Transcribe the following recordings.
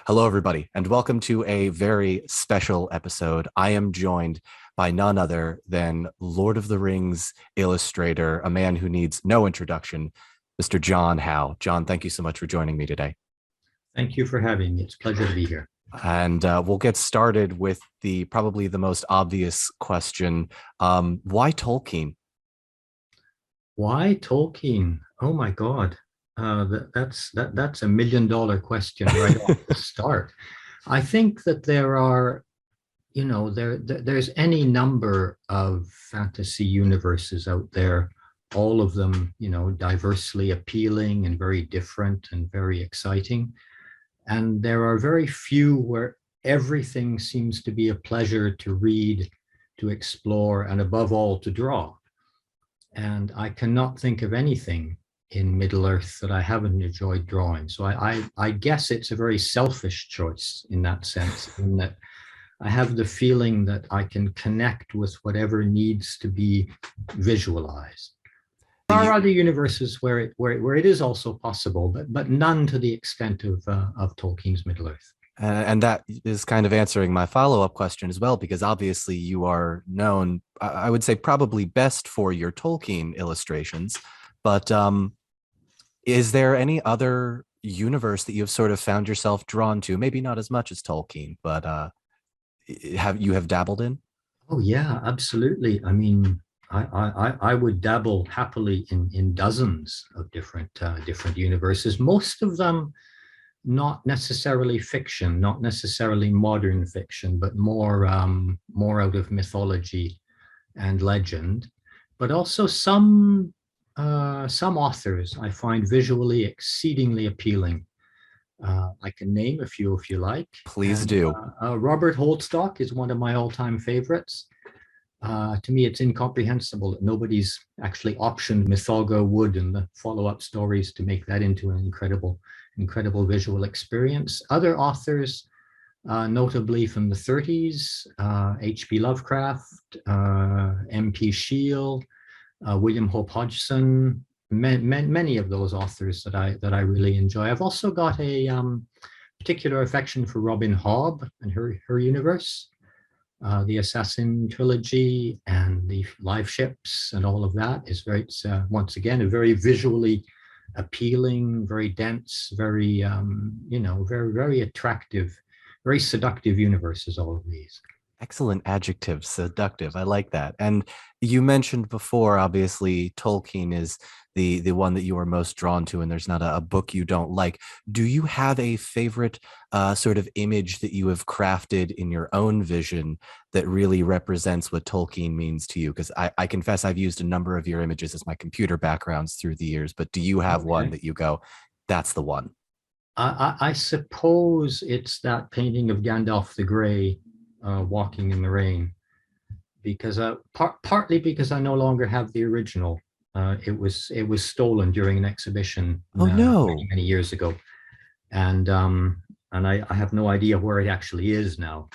Hello, everybody, and welcome to a very special episode. I am joined by none other than Lord of the Rings illustrator, a man who needs no introduction, Mr. John Howe. John, thank you so much for joining me today. Thank you for having me. It's a pleasure to be here. And we'll get started with the probably the most obvious question. Why Tolkien? Why Tolkien? Oh my God. That's $1 million question right off the start. I think that there are, there's any number of fantasy universes out there, all of them, diversely appealing and very different and very exciting. And there are very few where everything seems to be a pleasure to read, to explore, and above all, to draw. And I cannot think of anything in Middle Earth that I haven't enjoyed drawing. So I guess it's a very selfish choice in that sense, in that I have the feeling that I can connect with whatever needs to be visualized. There are other universes where it is also possible, but none to the extent of Tolkien's Middle Earth. And that is kind of answering my follow-up question as well, because obviously you are known, I would say probably best for your Tolkien illustrations, but is there any other universe that you've sort of found yourself drawn to? Maybe not as much as Tolkien, but have dabbled in? Oh yeah, absolutely. I mean, I would dabble happily in dozens of different universes. Most of them not necessarily fiction, not necessarily modern fiction, but more out of mythology and legend. But also some authors I find visually exceedingly appealing. I can name a few if you like. Please do. Robert Holdstock is one of my all-time favorites. To me, it's incomprehensible that nobody's actually optioned Mythoga Wood and the follow-up stories to make that into an incredible visual experience. Other authors, notably from the 30s, H.P. Lovecraft, M.P. Shiel, William Hope Hodgson, many of those authors that I really enjoy. I've also got a particular affection for Robin Hobb and her universe. The Assassin Trilogy and the Live Ships and all of that is it's once again a very visually appealing, very dense, very very attractive, very seductive universes. All of these. Excellent adjective, seductive. I like that. And you mentioned before, obviously, Tolkien is the one that you are most drawn to, and there's not a book you don't like. Do you have a favorite sort of image that you have crafted in your own vision that really represents what Tolkien means to you? Because I confess I've used a number of your images as my computer backgrounds through the years, but do you have one that you go, that's the one? I suppose it's that painting of Gandalf the Grey walking in the rain, because partly because I no longer have the original. It was stolen during an exhibition Oh no. many years ago, and I have no idea where it actually is now.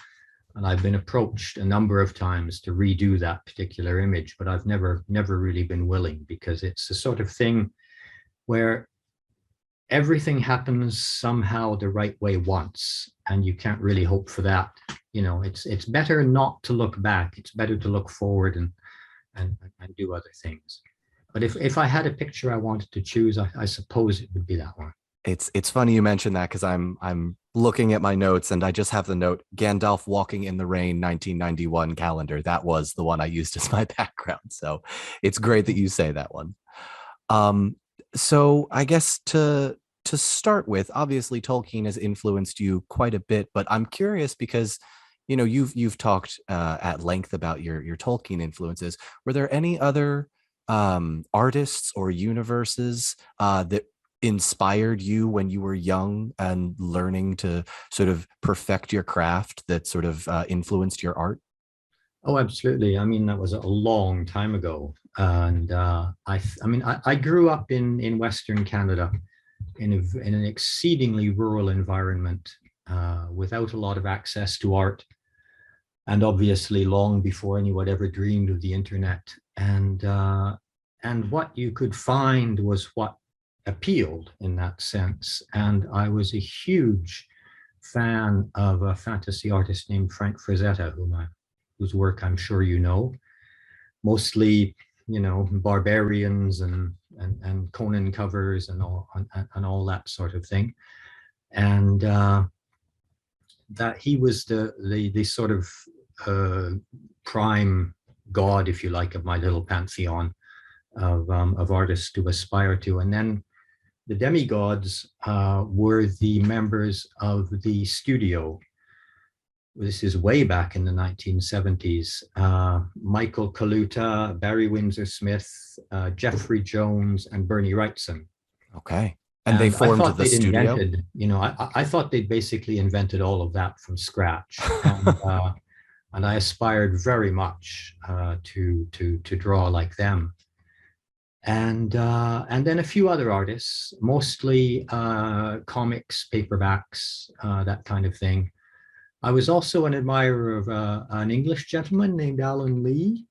And I've been approached a number of times to redo that particular image, but I've never really been willing, because it's the sort of thing where everything happens somehow the right way once, and you can't really hope for that. It's better not to look back. It's better to look forward and do other things. But if I had a picture I wanted to choose, I suppose it would be that one. It's funny you mentioned that, because I'm looking at my notes and I just have the note Gandalf walking in the rain 1991 calendar. That was the one I used as my background. So it's great that you say that one. So I guess to start with, obviously Tolkien has influenced you quite a bit, but I'm curious because you've talked at length about your Tolkien influences. Were there any other artists or universes that inspired you when you were young and learning to sort of perfect your craft, that sort of influenced your art? Oh, absolutely. I mean, that was a long time ago, and I grew up in Western Canada, in an exceedingly rural environment, without a lot of access to art, and obviously long before anyone ever dreamed of the internet. And what you could find was what appealed in that sense. And I was a huge fan of a fantasy artist named Frank Frazetta, whose work I'm sure you know, mostly, barbarians and Conan covers and all that sort of thing. And that he was the sort of prime god, if you like, of my little pantheon of artists to aspire to. And then the demigods were the members of the studio. This is way back in the 1970s. Michael Kaluta, Barry Windsor Smith, Jeffrey Jones, and Bernie Wrightson. Okay. And they And I formed thought the they'd studio. invented, I thought they'd basically invented all of that from scratch. And I aspired very much to draw like them. And then a few other artists, mostly comics, paperbacks, that kind of thing. I was also an admirer of an English gentleman named Alan Lee,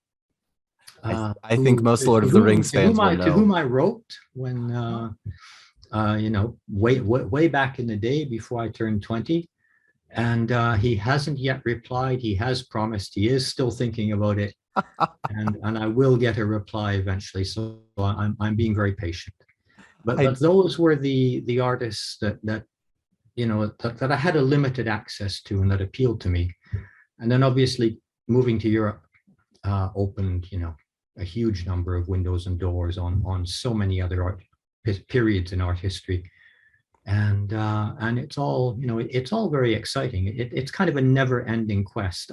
I think most Lord of the Rings fans will to whom know. I wrote when way back in the day before I turned 20. And he hasn't yet replied. He has promised. He is still thinking about it, and I will get a reply eventually. So I'm being very patient. But I those were the artists that I had a limited access to and that appealed to me. And then obviously moving to Europe opened a huge number of windows and doors on so many other art periods in art history. And it's all it's all very exciting. It's kind of a never-ending quest.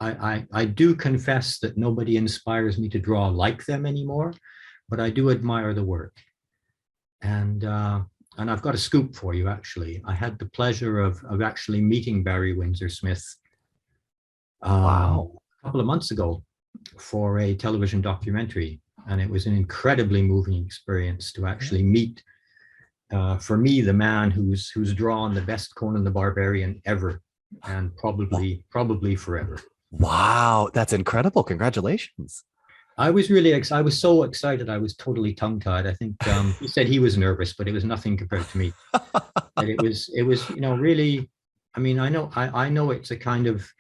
I do confess that nobody inspires me to draw like them anymore, but I do admire the work. And I've got a scoop for you. Actually, I had the pleasure of actually meeting Barry Windsor Smith wow. a couple of months ago for a television documentary, and it was an incredibly moving experience to actually meet. For me, the man who's drawn the best Conan the Barbarian ever, and probably forever. Wow, that's incredible. Congratulations. I was I was so excited. I was totally tongue tied. I think he said he was nervous, but it was nothing compared to me. And it was really. I mean, I know it's a kind of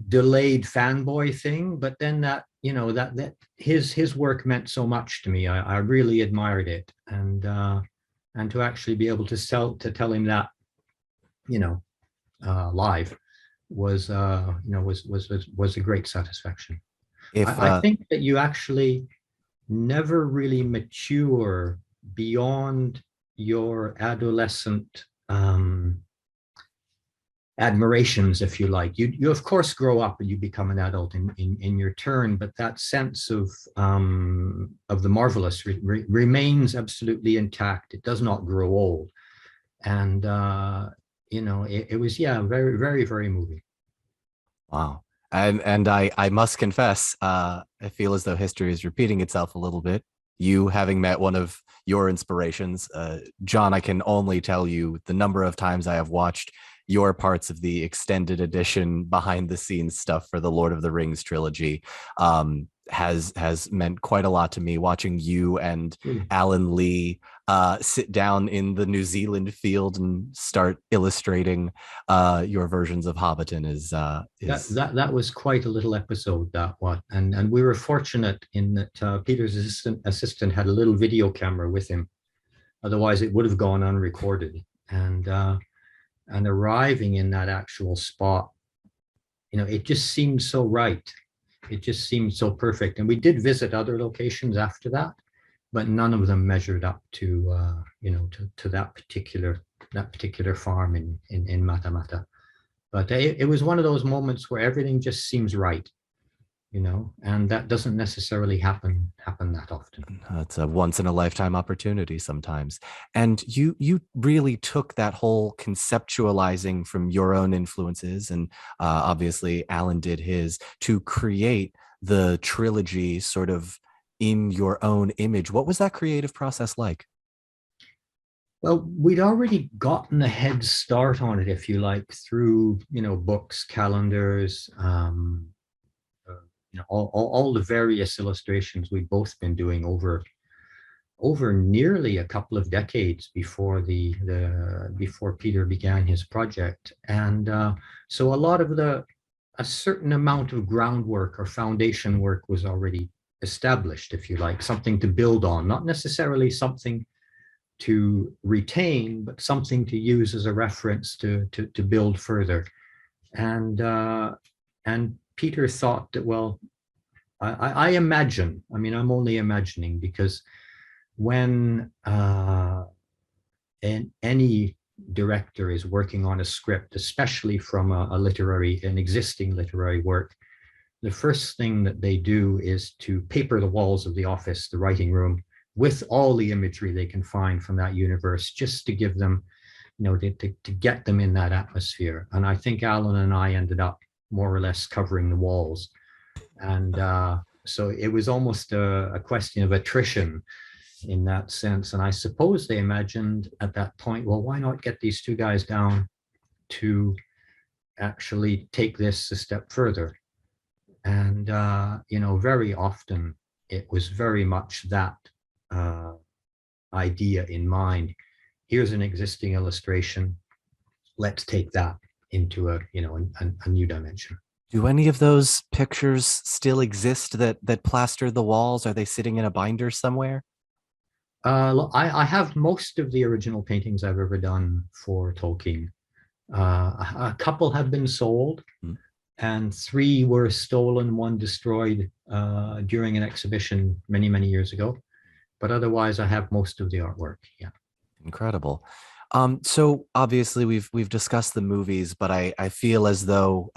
delayed fanboy thing, but then that that his work meant so much to me. I really admired it, and to actually be able to tell him that live was was a great satisfaction. If I think that you actually never really mature beyond your adolescent admirations, if you like. You of course grow up and you become an adult in your turn, but that sense of the marvelous remains absolutely intact. It does not grow old, and it was very very very moving. wow. And I must confess, I feel as though history is repeating itself a little bit. You having met one of your inspirations, John, I can only tell you the number of times I have watched your parts of the extended edition behind the scenes stuff for the Lord of the Rings trilogy. Has meant quite a lot to me. Watching you and Mm. Alan Lee sit down in the New Zealand field and start illustrating your versions of Hobbiton That was quite a little episode, that one, and we were fortunate in that Peter's assistant had a little video camera with him. Otherwise, it would have gone unrecorded. And arriving in that actual spot, it just seemed so right. It just seemed so perfect. And we did visit other locations after that, but none of them measured up to to that particular farm in Matamata. But it was one of those moments where everything just seems right, and that doesn't necessarily happen that often. it's a once in a lifetime opportunity sometimes. And you really took that whole conceptualizing from your own influences, and obviously Alan did his, to create the trilogy sort of in your own image. What was that creative process like? Well, we'd already gotten a head start on it, if you like, through books, calendars, all the various illustrations we'd both been doing over nearly a couple of decades before before Peter began his project. And so a lot of a certain amount of groundwork or foundation work was already established, if you like, something to build on, not necessarily something to retain, but something to use as a reference to build further. And Peter thought that, well, I imagine, I mean, I'm only imagining, because when any director is working on a script, especially from an existing literary work, the first thing that they do is to paper the walls of the office, the writing room, with all the imagery they can find from that universe, just to give them, to get them in that atmosphere. And I think Alan and I ended up more or less covering the walls. And so it was almost a question of attrition in that sense. And I suppose they imagined at that point, well, why not get these two guys down to actually take this a step further? And, very often it was very much that idea in mind. Here's an existing illustration. Let's take that into a new dimension. Do any of those pictures still exist that plaster the walls? Are they sitting in a binder somewhere? I have most of the original paintings I've ever done for Tolkien. A couple have been sold, and 3 were stolen, 1 destroyed during an exhibition many, many years ago. But otherwise, I have most of the artwork. Yeah. Incredible. So obviously we've discussed the movies, but I feel as though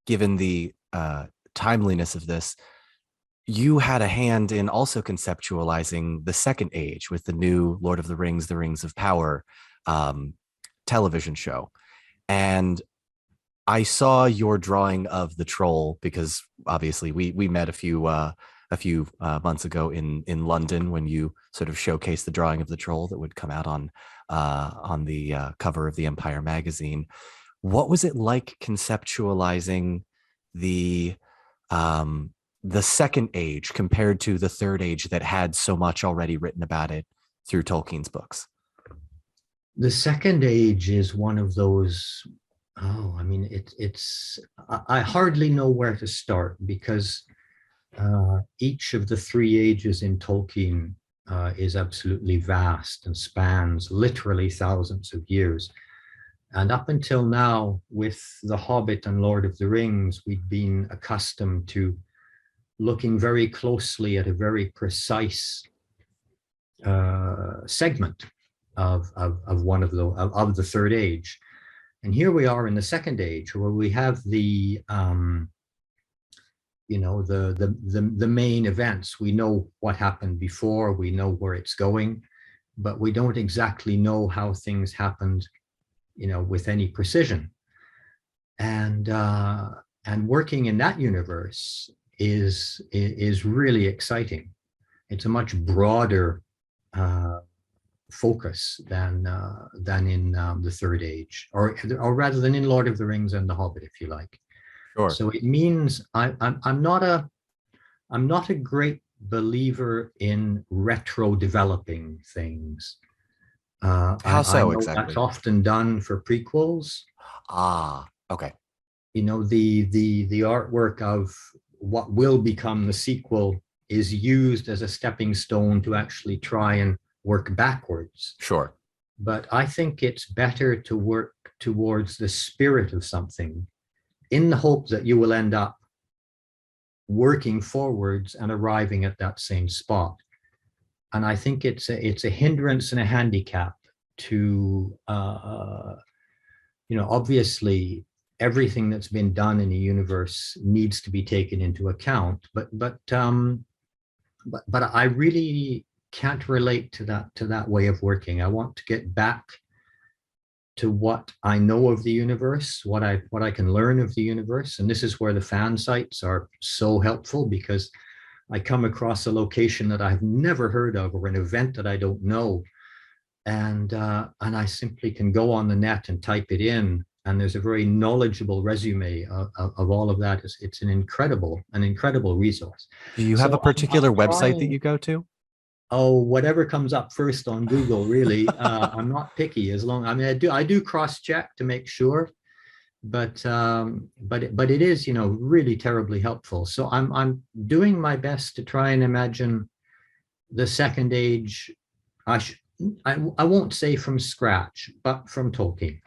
given the timeliness of this, you had a hand in also conceptualizing the second age with the new Lord of the Rings of Power television show. And I saw your drawing of the troll, because obviously we met a few months ago in London when you sort of showcased the drawing of the troll that would come out on the cover of the Empire magazine. What was it like conceptualizing the second age compared to the third age that had so much already written about it through Tolkien's books? The second age is one of those, I mean, I hardly know where to start, because each of the 3 ages in Tolkien is absolutely vast and spans literally thousands of years. And up until now, with The Hobbit and Lord of the Rings, we've been accustomed to looking very closely at a very precise segment of one of the third age. And here we are in the second age, where we have the main events. We know what happened before, we know where it's going, but we don't exactly know how things happened, with any precision. And working in that universe is really exciting. It's a much broader focus than in the third age, or rather than in Lord of the Rings and The Hobbit, if you like. Sure. So it means I'm not a great believer in retro developing things. How I so know exactly? that's often done for prequels. Ah, okay. The artwork of what will become the sequel is used as a stepping stone to actually try and work backwards. Sure. But I think it's better to work towards the spirit of something, in the hope that you will end up working forwards and arriving at that same spot. And I think it's a hindrance and a handicap to, obviously everything that's been done in the universe needs to be taken into account, but I really can't relate to that way of working. I want to get back to what I know of the universe, what I can learn of the universe. And this is where the fan sites are so helpful, because I come across a location that I've never heard of, or an event that I don't know. And I simply can go on the net and type it in, and there's a very knowledgeable resume of all of that. It's an incredible resource. Do you have a So I'm particular website that trying. you go to? Oh, whatever comes up first on Google, really. I'm not picky as long. I mean, I do cross check to make sure, but it is, really terribly helpful. So I'm doing my best to try and imagine the second age. I sh- I won't say from scratch, but from Tolkien.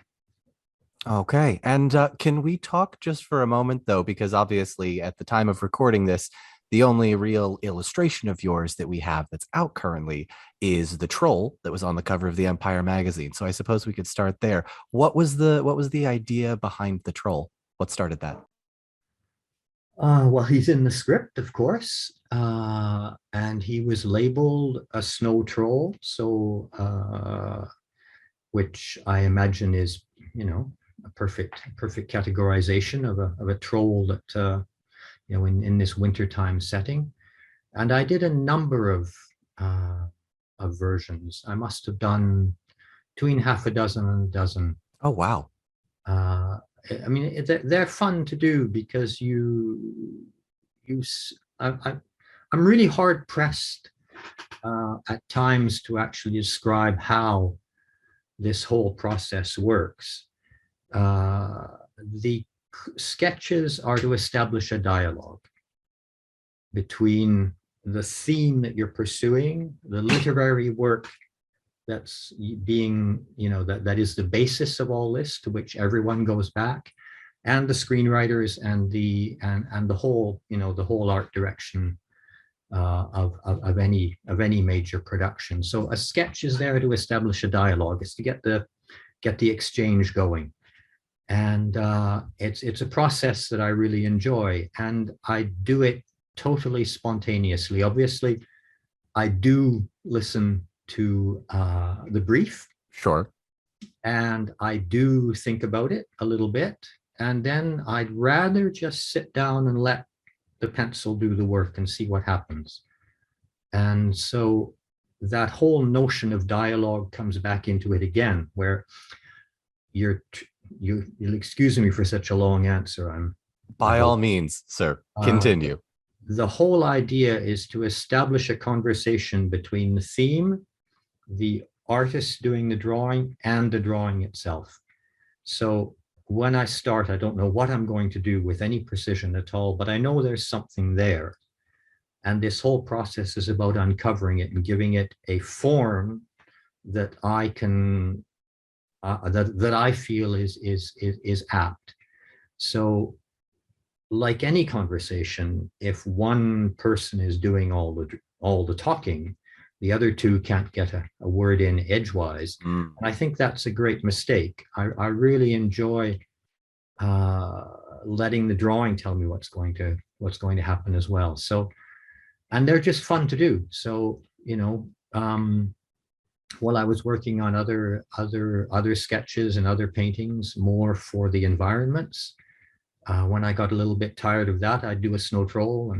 Okay. And can we talk just for a moment, though? Because obviously, at the time of recording this, the only real illustration of yours that we have that's out currently is the troll that was on the cover of the Empire magazine. So I suppose we could start there. What was the idea behind the troll? What started that? Well, he's in the script, of course, and he was labeled a snow troll. So, which I imagine is, a perfect categorization of a troll that, in this wintertime setting. And I did a number uh, of versions. I must have done between half a dozen and a dozen. Oh, wow. Uh, I mean, they're fun to do because you, I'm really hard pressed at times to actually describe how this whole process works. Uh, the sketches are to establish a dialogue between the theme that you're pursuing, the literary work that's being, that is the basis of all this, to which everyone goes back, and the screenwriters and the whole, the whole art direction of any major production. So a sketch is there to establish a dialogue. It's to get the exchange going, and it's a process that I really enjoy, and I do it totally spontaneously. Obviously, I do listen to the brief, Sure. and I do think about it a little bit, and then I'd rather just sit down and let the pencil do the work and see what happens. And so that whole notion of dialogue comes back into it again, where you're you'll excuse me for such a long answer. I By all hope. means, sir, Uh, continue. the whole idea is to establish a conversation between the theme, the artist doing the drawing, and the drawing itself. So when I start, I don't know what I'm going to do with any precision at all, but I know there's something there. And this whole process is about uncovering it and giving it a form that I can that I feel is apt. So, like any conversation, if one person is doing all the talking, the other two can't get a word in edgewise. Mm. And I think that's a great mistake. I really enjoy uh, letting the drawing tell me what's going to happen as well. So, and they're just fun to do. So, while I was working on other sketches and other paintings more for the environments, when I got a little bit tired of that, I'd do a snow troll,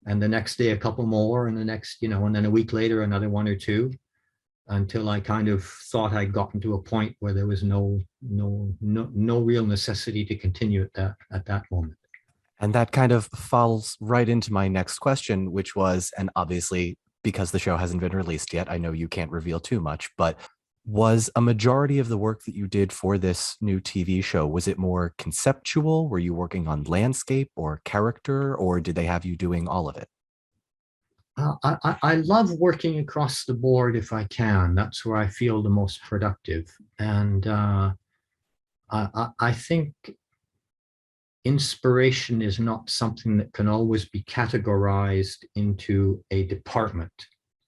and the next day a couple more, and the next, and then a week later another one or two, until I kind of thought I'd gotten to a point where there was no real necessity to continue at that moment. And that kind of falls right into my next question, which was, and obviously, because the show hasn't been released yet, I know you can't reveal too much, but was a majority of the work that you did for this new TV show, was it more conceptual? Were you working on landscape or character, or did they have you doing all of it? I love working across the board if I can. That's where I feel the most productive. And I think inspiration is not something that can always be categorized into a department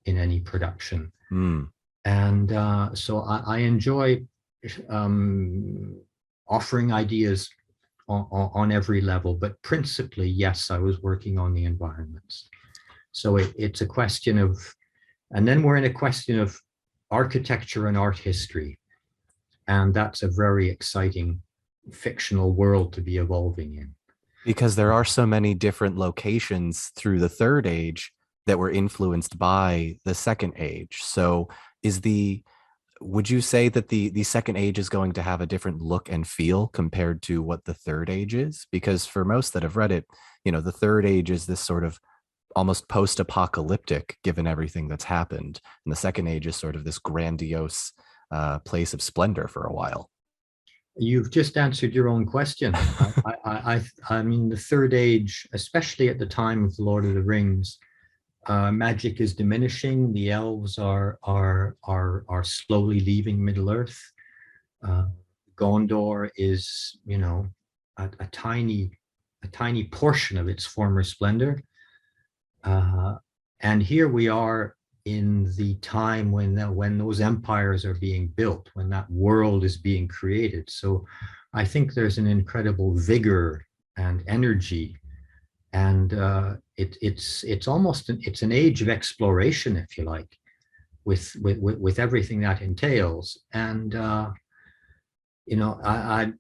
in any production. Mm. And so I enjoy um, offering ideas on every level, but principally, yes, I was working on the environments. So it's a question of, and then we're in a question of architecture and art history. And that's a very exciting fictional world to be evolving in. Because there are so many different locations through the third age that were influenced by the second age. So is the would you say that the second age is going to have a different look and feel compared to what the third age is? Because for most that have read it, the third age is this sort of almost post-apocalyptic given everything that's happened. And the second age is sort of this grandiose place of splendor for a while. You've just answered your own question. I mean, the third age, especially at the time of the Lord of the Rings, magic is diminishing. The elves are slowly leaving Middle Earth. Uh, Gondor is, a tiny portion of its former splendor. And here we are in the time when those empires are being built, when that world is being created. So I think there's an incredible vigor and energy, and it's almost it's an age of exploration, if you like, with everything that entails. And I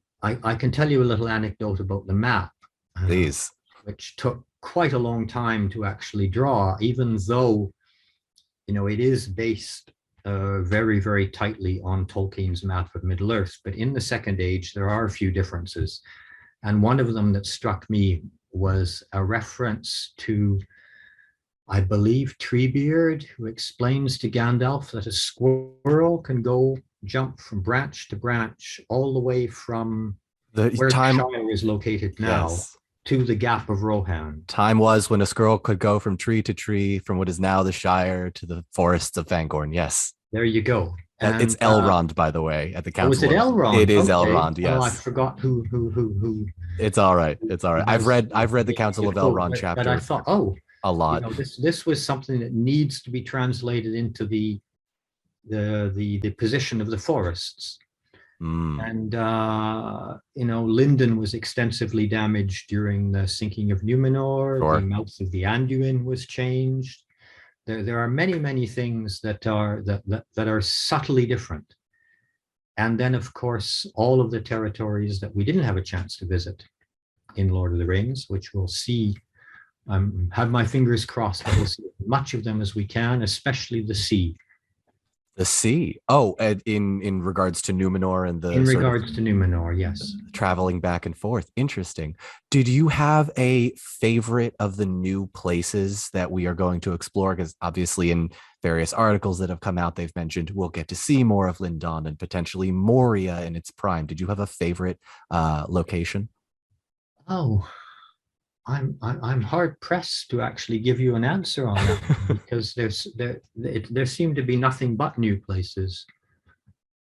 can tell you a little anecdote about the map, Please. which took quite a long time to actually draw, even though it is based very, very tightly on Tolkien's map of Middle Earth. But in the Second Age, there are a few differences. And one of them that struck me was a reference to, I believe, Treebeard, who explains to Gandalf that a squirrel can jump from branch to branch all the way from The where the time, Shire is located now yes. to the Gap of Rohan. Time was when a squirrel could go from tree to tree, from what is now the Shire to the forests of Fangorn. Yes. There you go. It's And Elrond, by the way, at the oh, is Council it of. It Elrond? is Okay. Elrond, Oh, I yes. forgot who It's all right. It's all right. I've read the Council of quote, Elrond but I chapter thought, oh, a lot. this was something that needs to be translated into the position of the forests. Mm, And Lindon was extensively damaged during the sinking of Numenor. The sure. mouth of the Anduin was changed. There are many things that are subtly different. And then, of course, all of the territories that we didn't have a chance to visit in Lord of the Rings, which we'll see. Have my fingers crossed that we'll see as much of them as we can, especially the sea. The sea. Oh, in regards to Numenor and the In sort of regards to Numenor, yes. traveling back and forth. Interesting. Did you have a favorite of the new places that we are going to explore? Because obviously, in various articles that have come out, they've mentioned we'll get to see more of Lindon and potentially Moria in its prime. Did you have a favorite location? Oh, I'm hard pressed to actually give you an answer on that because there seem to be nothing but new places.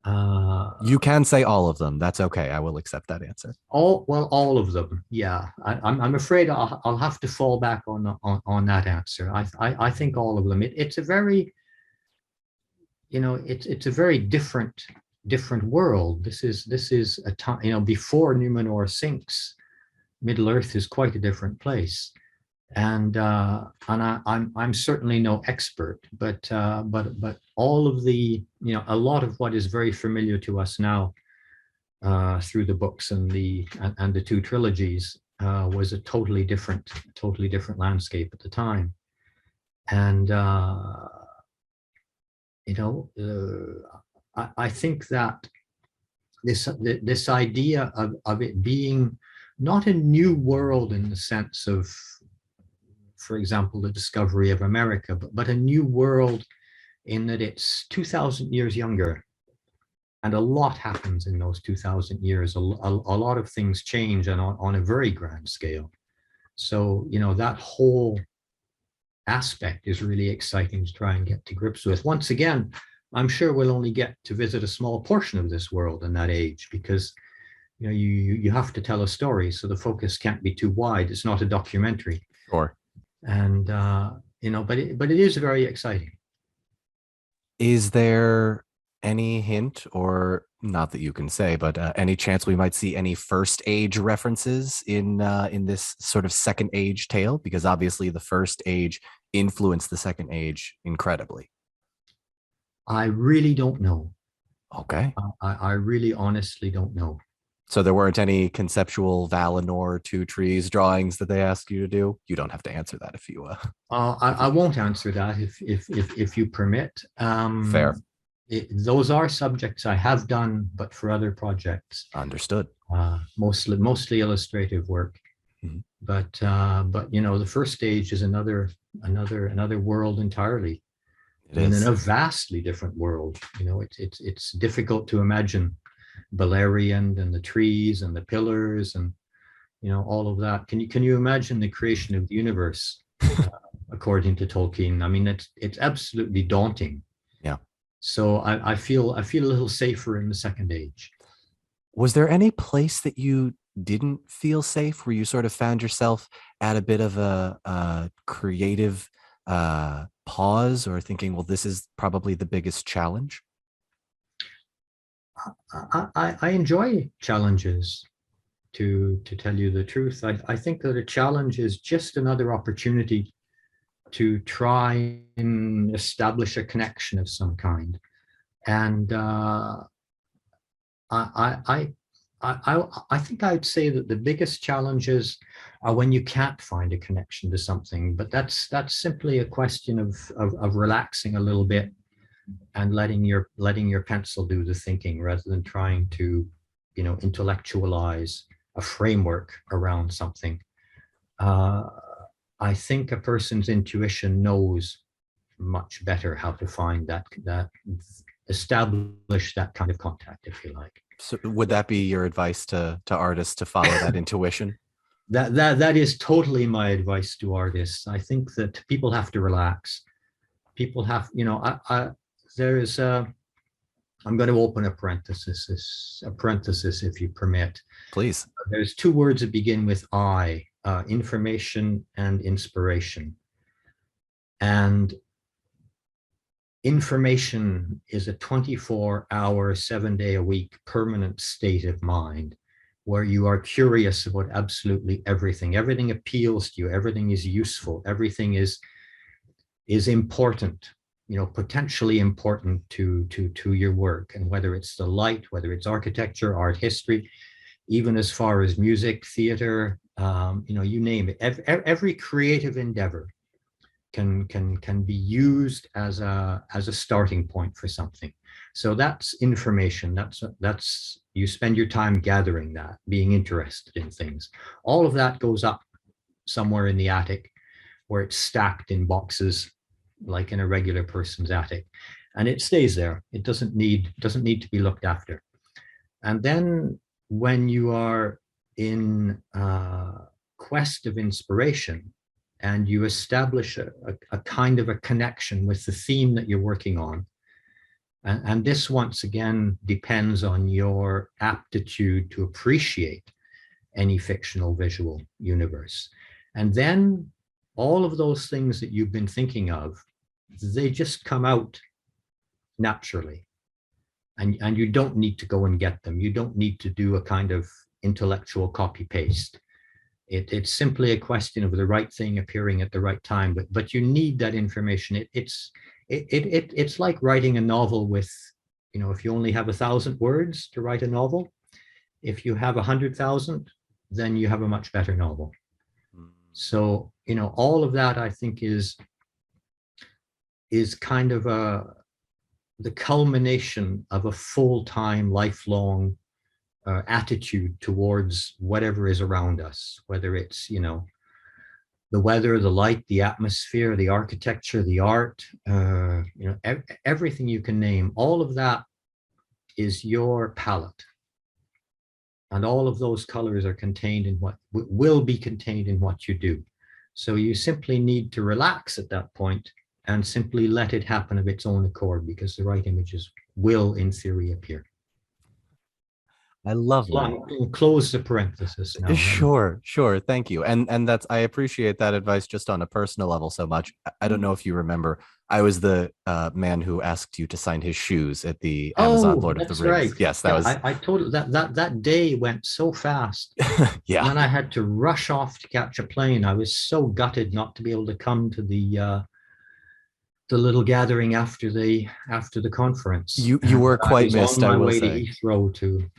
You can say all of them. That's okay. I will accept that answer. All of them. Yeah, I'm afraid I'll have to fall back on that answer. I think all of them. It's a very it's a very different world. This is a time before Numenor sinks. Middle Earth is quite a different place, and I'm certainly no expert, but all of a lot of what is very familiar to us now through the books and the two trilogies was a totally different landscape at the time, and I think that this idea of it being not a new world in the sense of, for example, the discovery of America, but a new world in that it's 2,000 years younger. And a lot happens in those 2,000 years. A lot of things change and on a very grand scale. So, that whole aspect is really exciting to try and get to grips with. Once again, I'm sure we'll only get to visit a small portion of this world in that age because you have to tell a story, so the focus can't be too wide. It's not a documentary. Sure. And but it is very exciting. Is there any hint, or not that you can say, but any chance we might see any first age references in this sort of second age tale? Because obviously the first age influenced the second age incredibly. I really don't know. Okay. I really honestly don't know. So there weren't any conceptual Valinor two trees drawings that they asked you to do. You don't have to answer that if you. I won't answer that if you permit. Fair. Those are subjects I have done, but for other projects. Understood. Mostly illustrative work. Mhm. But the first stage is another world entirely. It In is. a vastly different world. It's difficult to imagine Beleriand and the trees and the pillars and all of that. Can you imagine the creation of the universe according to Tolkien? I mean, it's absolutely daunting. Yeah. So I feel a little safer in the second age. Was there any place that you didn't feel safe, where you sort of found yourself at a bit of a creative pause, or thinking, well, this is probably the biggest challenge? I enjoy challenges. To tell you the truth, I think that a challenge is just another opportunity to try and establish a connection of some kind. And I, I, I think I'd say that the biggest challenges are when you can't find a connection to something. But that's simply a question of relaxing a little bit and letting your pencil do the thinking rather than trying to, intellectualize a framework around something. Uh, I think a person's intuition knows much better how to find that establish that kind of contact, if you like. So would that be your advice to artists, to follow that intuition? That is totally my advice to artists. I think that people have to relax. People have, there is a. I'm going to open a parenthesis, if you permit. Please. There's two words that begin with I, information and inspiration. And information is a 24-hour, 7-day a week permanent state of mind where you are curious about absolutely everything. Everything appeals to you. Everything is useful. Everything is important, potentially important to your work. And whether it's the light, whether it's architecture, art history, even as far as music, theater, you name it. Every creative endeavor can be used as a starting point for something. So that's information. That's you spend your time gathering that, being interested in things. All of that goes up somewhere in the attic, where it's stacked in boxes, like in a regular person's attic, and it stays there. It doesn't need to be looked after. And then when you are in quest of inspiration, and you establish a kind of a connection with the theme that you're working on. And this, once again, depends on your aptitude to appreciate any fictional visual universe. And then all of those things that you've been thinking of, they just come out naturally. And you don't need to go and get them. You don't need to do a kind of intellectual copy paste. It's simply a question of the right thing appearing at the right time, but you need that information. It's like writing a novel with, if you only have 1,000 words to write a novel. If you have 100,000, then you have a much better novel. So all of that, I think, is kind of the culmination of a full-time, lifelong attitude towards whatever is around us, whether it's, the weather, the light, the atmosphere, the architecture, the art, everything you can name. All of that is your palette. And all of those colors are contained in what will be contained in what you do. So you simply need to relax at that point and simply let it happen of its own accord, because the right images will, in theory, appear. I love So that. I'll close the parenthesis now. Sure, sure. Thank you. And that's, I appreciate that advice just on a personal level so much. I don't know if you remember, I was the man who asked you to sign his shoes at the Amazon Oh, Lord of the that's right. Rings. Yes, that Yeah, was I totally that day went so fast. And yeah. then I had to rush off to catch a plane. I was so gutted not to be able to come to the little gathering after the conference. You And were I quite was on missed, I my will way to say. Heathrow to.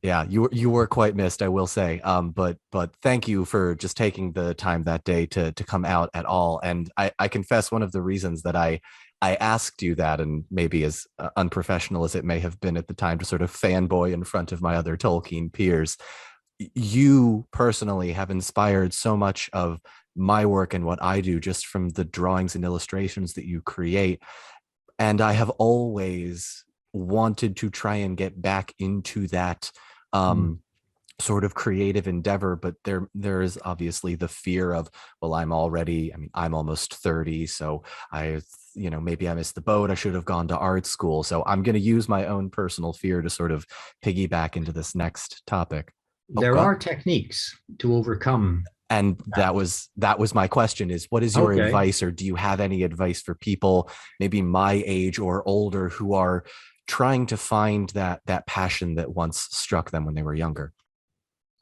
Yeah, you were quite missed, I will say. But thank you for just taking the time that day to come out at all. And I confess, one of the reasons that I asked you that, and maybe as unprofessional as it may have been at the time to sort of fanboy in front of my other Tolkien peers, you personally have inspired so much of my work and what I do just from the drawings and illustrations that you create. And I have always wanted to try and get back into that Mm. sort of creative endeavor, but there is obviously the fear of, well, I mean, I'm almost 30, so I, maybe I missed the boat. I should have gone to art school. So I'm going to use my own personal fear to sort of piggyback into this next topic. Oh, There God. are techniques to overcome And that. that was my question, is what is your Okay. advice, or do you have any advice for people maybe my age or older who are trying to find that passion that once struck them when they were younger?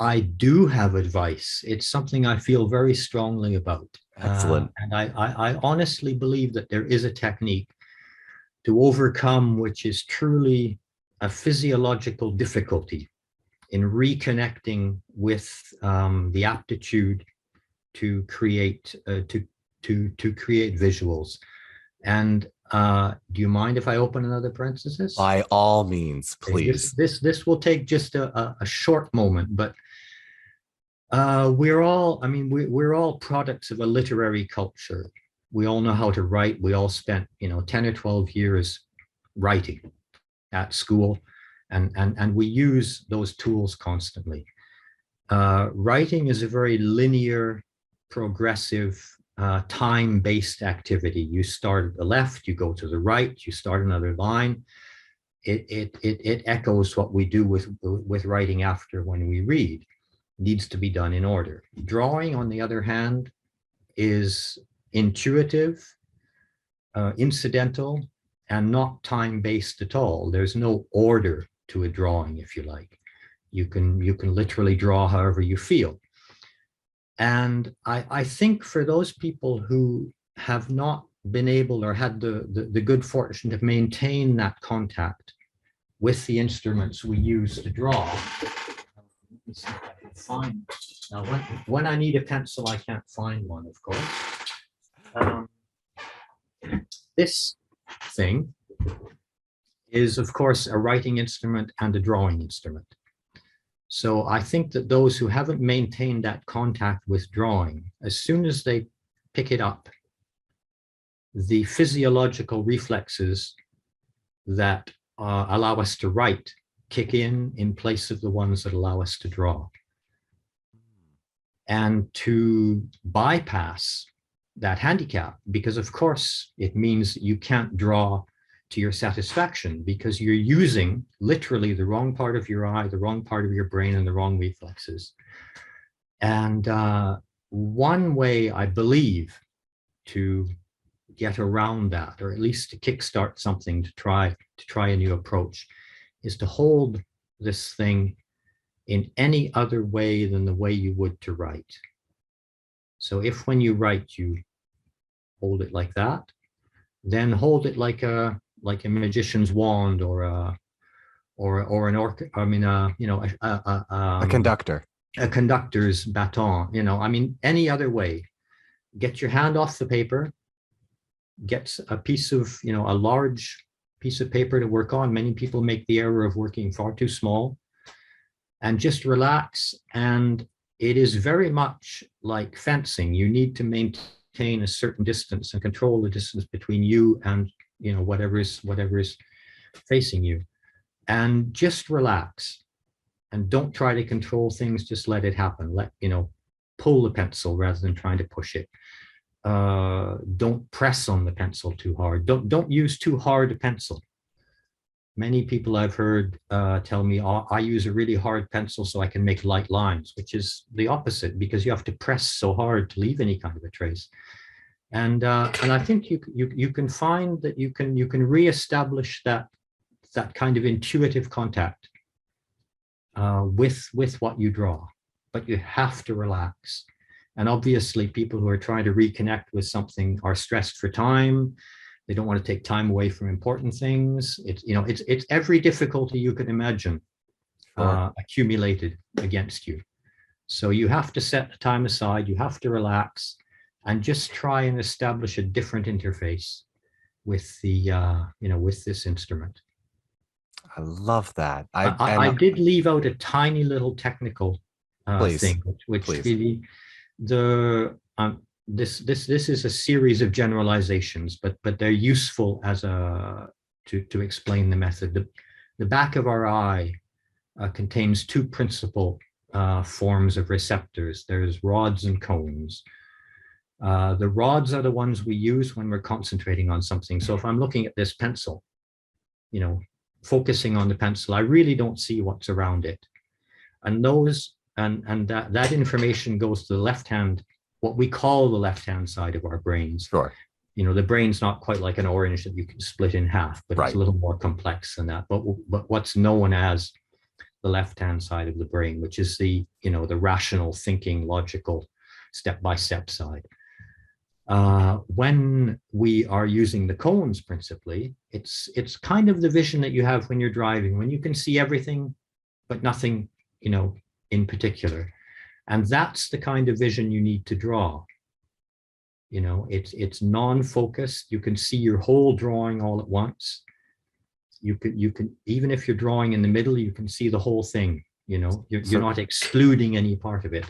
I do have advice. It's something I feel very strongly about. Excellent. And I honestly believe that there is a technique to overcome, which is truly a physiological difficulty in reconnecting with the aptitude to create to create visuals. And do you mind if I open another parenthesis? By all means, Okay, please. this will take just a short moment, but I mean, we're all products of a literary culture. We all know how to write. We all spent, 10 or 12 years writing at school, and we use those tools constantly. Writing is a very linear, progressive, time-based activity. You start at the left, you go to the right, you start another line. It echoes what we do with writing after when we read. Needs to be done in order. Drawing, on the other hand, is intuitive, incidental, and not time-based at all. There's no order to a drawing, if you like. You can literally draw however you feel. And I think for those people who have not been able or had the good fortune to maintain that contact with the instruments we use to draw, let me see if I can find. Now, when I need a pencil, I can't find one, of course. Um, this thing is, of course, a writing instrument and a drawing instrument. So I think that those who haven't maintained that contact with drawing, as soon as they pick it up, the physiological reflexes that allow us to write kick in place of the ones that allow us to draw. And to bypass that handicap, because of course it means you can't draw to your satisfaction because you're using literally the wrong part of your eye, the wrong part of your brain, and the wrong reflexes. And one way, I believe, to get around that, or at least to kickstart something to try a new approach, is to hold this thing in any other way than the way you would to write. So if when you write, you hold it like that, then hold it like a magician's wand, or an I mean, A conductor. a conductor's baton. I mean, any other way. Get your hand off the paper. Get a piece of, a large piece of paper to work on. Many people make the error of working far too small, and just relax. And it is very much like fencing. You need to maintain a certain distance and control the distance between you and, whatever is facing you. And just relax, and don't try to control things. Just let it happen. Pull the pencil rather than trying to push it. Don't press on the pencil too hard. Don't use too hard a pencil. Many people I've heard tell me, oh, I use a really hard pencil so I can make light lines, which is the opposite, because you have to press so hard to leave any kind of a trace. And I think you can find that you can reestablish that kind of intuitive contact with what you draw, but you have to relax. And obviously, people who are trying to reconnect with something are stressed for time. They don't want to take time away from important things. It's every difficulty you can imagine Sure. accumulated against you. So you have to set the time aside. You have to relax, and just try and establish a different interface with with this instrument. I love that. I did leave out a tiny little technical Please, thing, which please. really the this is a series of generalizations, but they're useful as a to explain the method. The back of our eye contains two principal forms of receptors. There's rods and cones. The rods are the ones we use when we're concentrating on something. So if I'm looking at this pencil, you know, focusing on the pencil, I really don't see what's around it. And those and that information goes to the left hand, what we call the left hand side of our brains. Sure. You know, the brain's not quite like an orange that you can split in half, but it's a Right. little more complex than that. But what's known as the left hand side of the brain, which is the, you know, the rational thinking, logical, step by step side. When we are using the cones principally, it's kind of the vision that you have when you're driving, when you can see everything, but nothing, you know, in particular. And that's the kind of vision you need to draw. You know, it's non-focused. You can see your whole drawing all at once. You can even if you're drawing in the middle, you can see the whole thing. You know, you're So not excluding any part of it.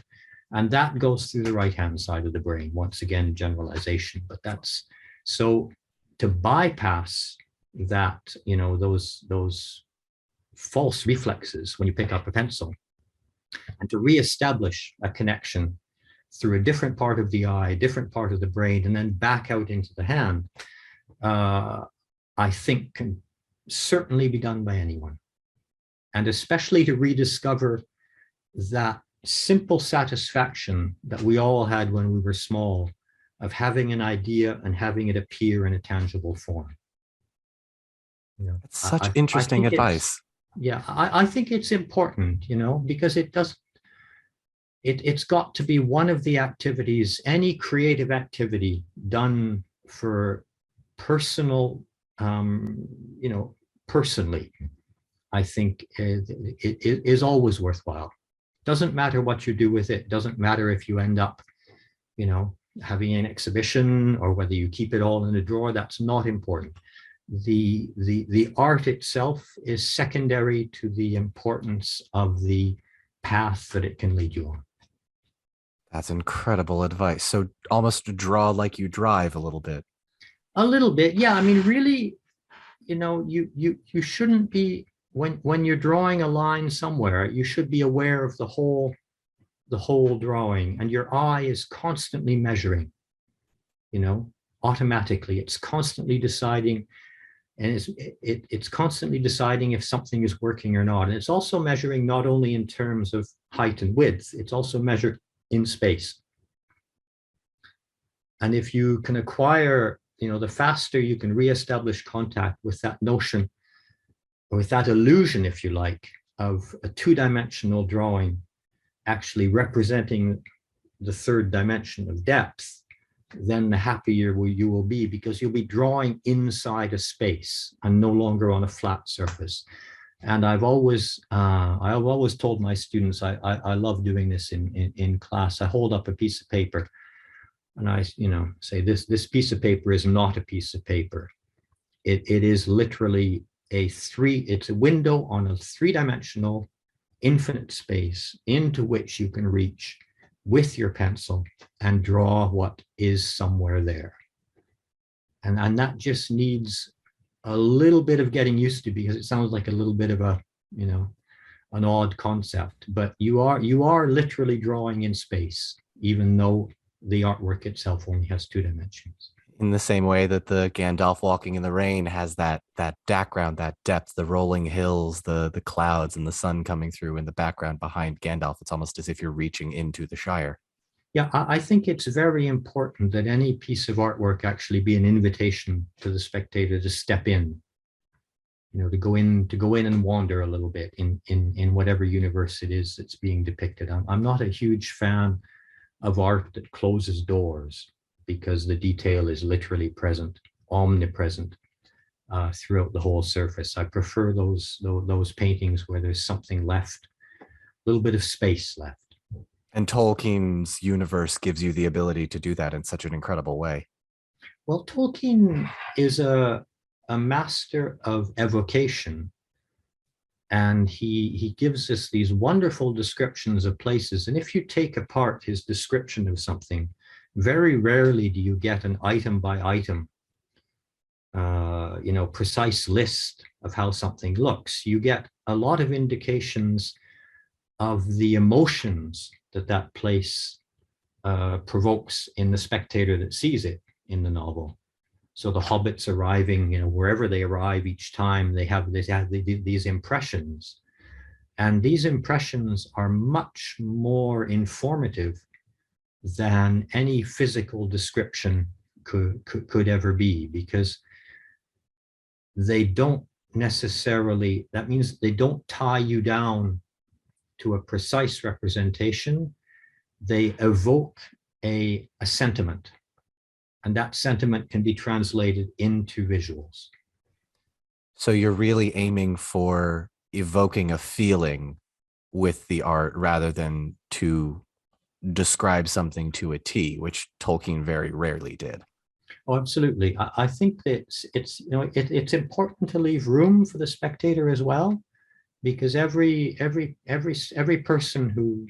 And that goes through the right-hand side of the brain. Once again, generalization, but that's so to bypass that, you know, those false reflexes when you pick up a pencil, and to reestablish a connection through a different part of the eye, different part of the brain, and then back out into the hand, I think can certainly be done by anyone. And especially to rediscover that simple satisfaction that we all had when we were small of having an idea and having it appear in a tangible form. You know, it's such I interesting think advice. yeah, I think it's important, you know, because it's got to be one of the activities, any creative activity done for personal, you know, personally, I think it is always worthwhile. Doesn't matter what you do with it. Doesn't matter if you end up, you know, having an exhibition or whether you keep it all in a drawer. That's not important. The art itself is secondary to the importance of the path that it can lead you on. That's incredible advice. So almost draw like you drive a little bit. A little bit, yeah. I mean, really, you know, you shouldn't be when you're drawing a line somewhere. You should be aware of the whole drawing, and your eye is constantly measuring. You know, automatically, it's constantly deciding, and it's constantly deciding if something is working or not. And it's also measuring not only in terms of height and width; it's also measured in space. And if you can acquire, you know, the faster you can reestablish contact with that notion, or with that illusion, if you like, of a two-dimensional drawing actually representing the third dimension of depth, then the happier you will be, because you'll be drawing inside a space and no longer on a flat surface. And I've always told my students, I love doing this in class. I hold up a piece of paper and I, you know, say this piece of paper is not a piece of paper. It is literally it's a window on a three-dimensional infinite space into which you can reach with your pencil and draw what is somewhere there. And that just needs a little bit of getting used to, because it sounds like a little bit of a, you know, an odd concept, but you are literally drawing in space, even though the artwork itself only has two dimensions. In the same way that the Gandalf walking in the rain has that background, that depth, the rolling hills, the clouds, and the sun coming through in the background behind Gandalf. It's almost as if you're reaching into the Shire. Yeah, I think it's very important that any piece of artwork actually be an invitation to the spectator to step in, you know, to go in and wander a little bit in whatever universe it is that's being depicted. I'm not a huge fan of art that closes doors, because the detail is literally present, omnipresent throughout the whole surface. I prefer those paintings where there's something left, a little bit of space left. And Tolkien's universe gives you the ability to do that in such an incredible way. Well, Tolkien is a master of evocation, And he gives us these wonderful descriptions of places. And if you take apart his description of something, very rarely do you get an item by item, precise list of how something looks. You get a lot of indications of the emotions that that place provokes in the spectator that sees it in the novel. So the hobbits arriving, wherever they arrive each time, they have these impressions. And these impressions are much more informative than any physical description could ever be, because they don't necessarily, that means they don't tie you down to a precise representation. They evoke a sentiment. And that sentiment can be translated into visuals. So you're really aiming for evoking a feeling with the art rather than to describe something to a T, which Tolkien very rarely did. Oh, absolutely. I think that it's important to leave room for the spectator as well, because every person who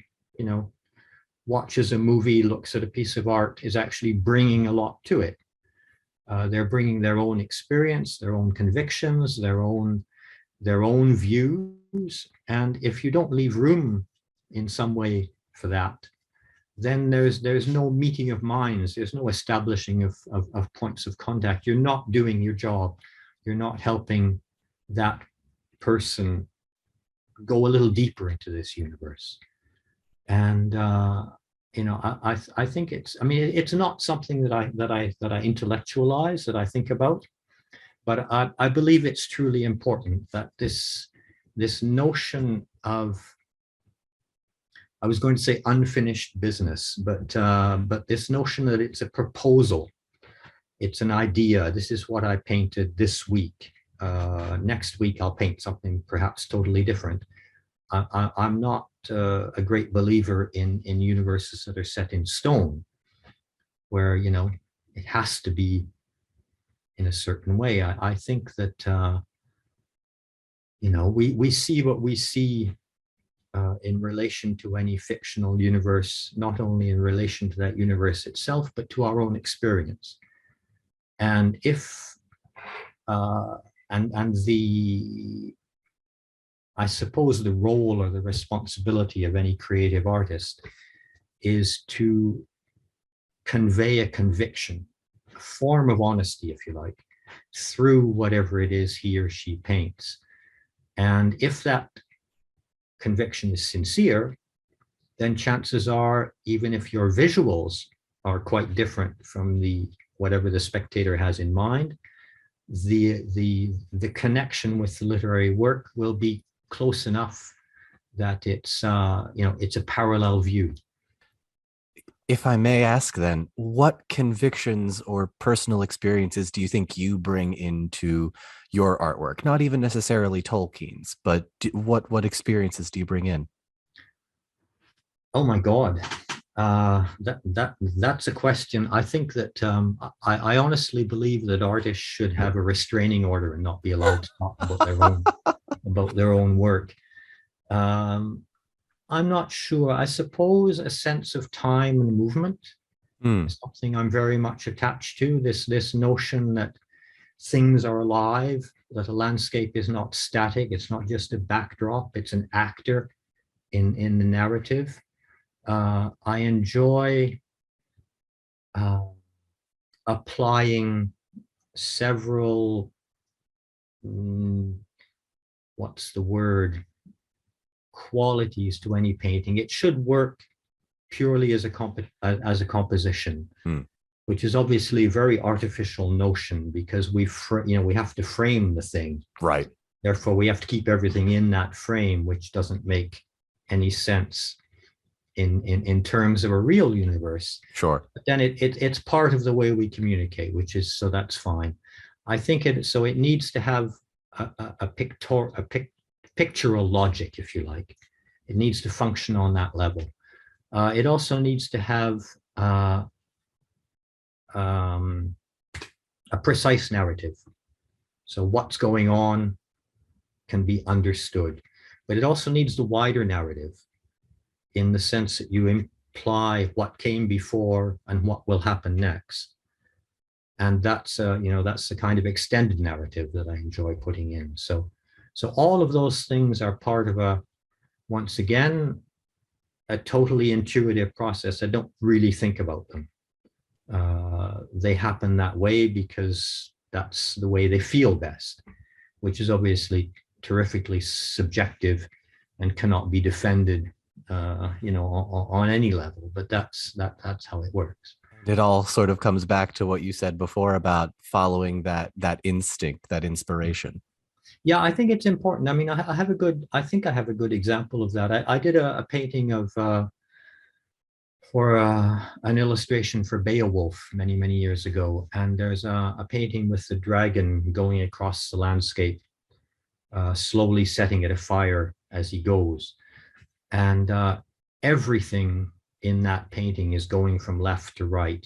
watches a movie, looks at a piece of art, is actually bringing a lot to it. They're bringing their own experience, their own convictions, their own views. And if you don't leave room in some way for that, then there's no meeting of minds. There's no establishing of points of contact. You're not doing your job. You're not helping that person go a little deeper into this universe. And I think it's not something that I intellectualize, that I think about, but I believe it's truly important that this notion of, I was going to say unfinished business, but this notion that it's a proposal, it's an idea. This is what I painted this week. Next week I'll paint something perhaps totally different. I'm not a great believer in universes that are set in stone, where it has to be in a certain way. I think that we see what we see in relation to any fictional universe, not only in relation to that universe itself, but to our own experience. And if and the I suppose the role or the responsibility of any creative artist is to convey a conviction, a form of honesty, if you like, through whatever it is he or she paints. And if that conviction is sincere, then chances are, even if your visuals are quite different from whatever the spectator has in mind, the connection with the literary work will be close enough that it's a parallel view. If I may ask then, what convictions or personal experiences do you think you bring into your artwork? Not even necessarily Tolkien's, but what experiences do you bring in? Oh my God. That's a question. I think that I honestly believe that artists should have a restraining order and not be allowed to talk about their own work. I'm not sure. I suppose a sense of time and movement is something I'm very much attached to. This notion that things are alive, that a landscape is not static. It's not just a backdrop. It's an actor in the narrative. I enjoy applying several, what's the word, qualities to any painting. It should work purely as a composition, which is obviously a very artificial notion, because we have to frame the thing. Right. Therefore, we have to keep everything in that frame, which doesn't make any sense in terms of a real universe. Sure. But then it's part of the way we communicate, which is, so that's fine. I think it needs to have a pictorial logic, if you like. It needs to function on that level. It also needs to have a precise narrative. So what's going on can be understood. but it also needs the wider narrative in the sense that you imply what came before and what will happen next. And that's the kind of extended narrative that I enjoy putting in. So all of those things are part of once again, a totally intuitive process. I don't really think about them. They happen that way because that's the way they feel best, which is obviously terrifically subjective and cannot be defended, on any level. But that's how it works. It all sort of comes back to what you said before about following that instinct, that inspiration. Yeah, I think it's important. I mean, I think I have a good example of that. I did a painting of for an illustration for Beowulf many, many years ago. And there's a painting with the dragon going across the landscape, slowly setting it afire as he goes. And everything in that painting is going from left to right.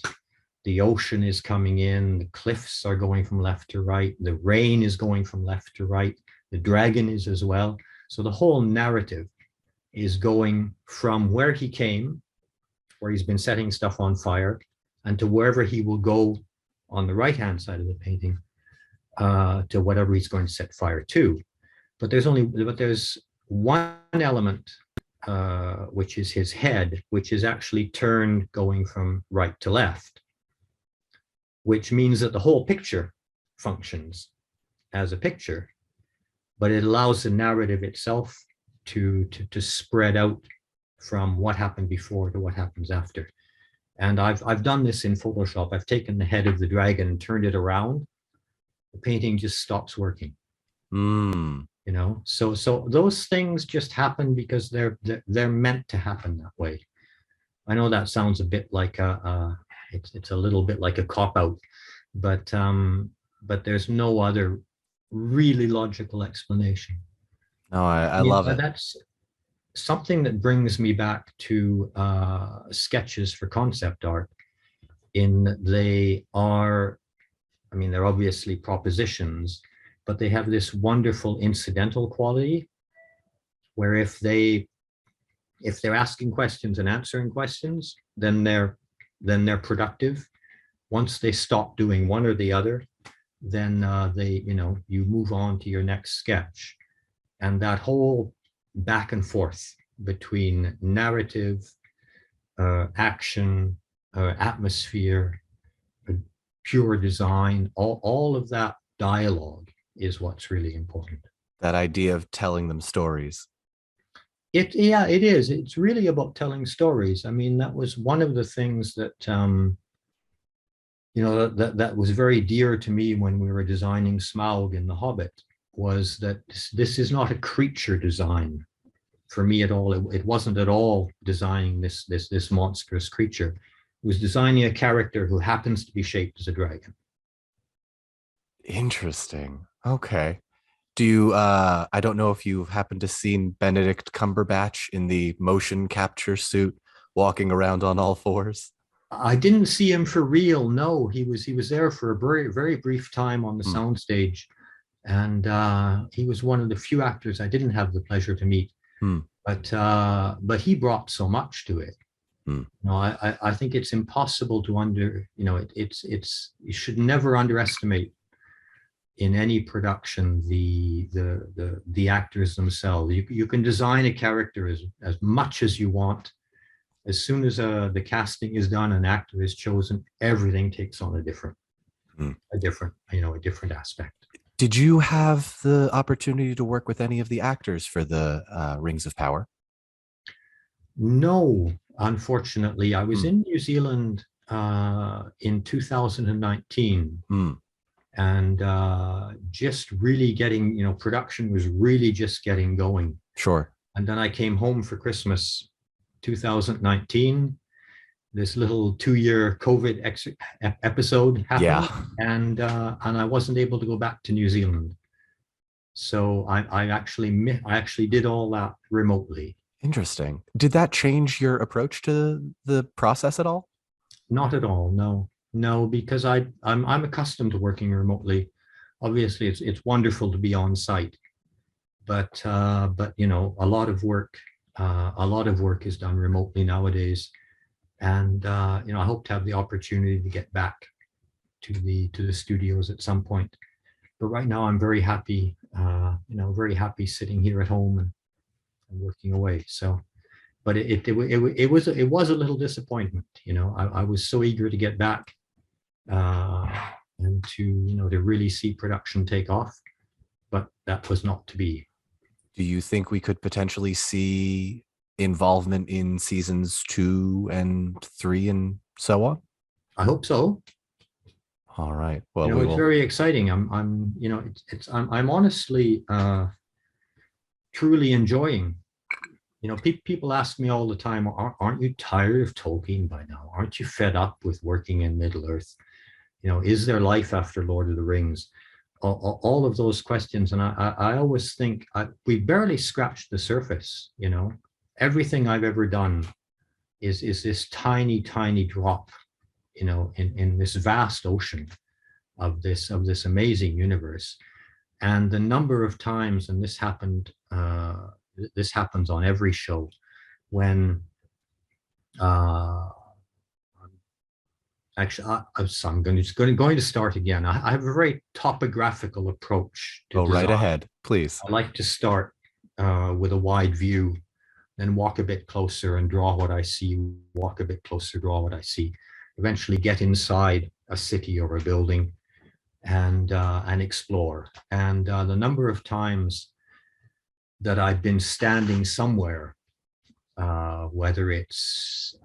The ocean is coming in, the cliffs are going from left to right, the rain is going from left to right, the dragon is as well. So the whole narrative is going from where he came, where he's been setting stuff on fire, and to wherever he will go on the right-hand side of the painting, to whatever he's going to set fire to. But there's one element, which is his head, which is actually turned going from right to left, which means that the whole picture functions as a picture, but it allows the narrative itself to spread out from what happened before to what happens after. And I've done this in Photoshop. I've taken the head of the dragon and turned it around. The painting just stops working. Mm. So those things just happen because they're meant to happen that way. I know that sounds a bit like it's a little bit like a cop-out, but there's no other really logical explanation. No, I love it. That's something that brings me back to sketches for concept art. They're obviously propositions, but they have this wonderful incidental quality where if they're asking questions and answering questions, then they're productive. Once they stop doing one or the other, then you move on to your next sketch. And that whole back and forth between narrative, action, atmosphere, pure design, all of that dialogue is what's really important. That idea of telling them stories. It is. It's really about telling stories. I mean, that was one of the things that that was very dear to me when we were designing Smaug in The Hobbit, was that this is not a creature design for me at all. It wasn't at all designing this monstrous creature. It was designing a character who happens to be shaped as a dragon. Interesting. Okay. Do you I don't know if you've happened to seen Benedict Cumberbatch in the motion capture suit walking around on all fours? I didn't see him for real. No, he was there for a very, very brief time on the soundstage. And he was one of the few actors I didn't have the pleasure to meet. But he brought so much to it. I think it's impossible to you should never underestimate in any production the actors themselves. You can design a character as much as you want. As soon as the casting is done, an actor is chosen, everything takes on a different aspect. Did you have the opportunity to work with any of the actors for the Rings of Power? No, unfortunately. I was in New Zealand in 2019, and just really getting, production was really just getting going. Sure. And then I came home for Christmas 2019. This little 2-year COVID episode happened, and I wasn't able to go back to New Zealand. So I actually did all that remotely. Interesting. Did that change your approach to the process at all? Not at all. No, because I'm accustomed to working remotely. Obviously, it's wonderful to be on site, but a lot of work is done remotely nowadays, and I hope to have the opportunity to get back to the studios at some point. But right now, I'm very happy, very happy sitting here at home and working away. So, but it was a little disappointment. I was so eager to get back, uh, and to really see production take off, but that was not to be. Do you think we could potentially see involvement in seasons 2 and 3 and so on? I hope so. All right. Well, we It's will. very exciting. I'm honestly truly enjoying. People ask me all the time, aren't you tired of Tolkien by now? Aren't you fed up with working in Middle Earth? Is there life after Lord of the Rings? All of those questions. And I always think we barely scratched the surface. Everything I've ever done is this tiny, tiny drop, in this vast ocean of this amazing universe. And the number of times, and this happens on every show, when actually, I'm going to start again. I have a very topographical approach to Go right design. ahead, please. I like to start with a wide view, then walk a bit closer and draw what I see, walk a bit closer, draw what I see, eventually get inside a city or a building and explore. And the number of times that I've been standing somewhere, whether it's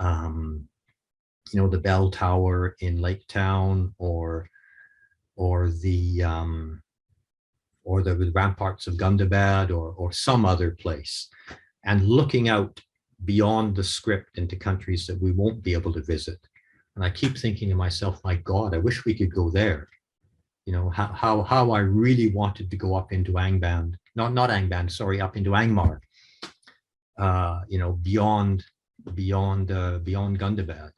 the bell tower in Lake Town or the ramparts of Gundabad or some other place, and looking out beyond the script into countries that we won't be able to visit. And I keep thinking to myself, my God, I wish we could go there. How I really wanted to go up into Angband, not Angband, sorry, up into Angmar, beyond Gundabad.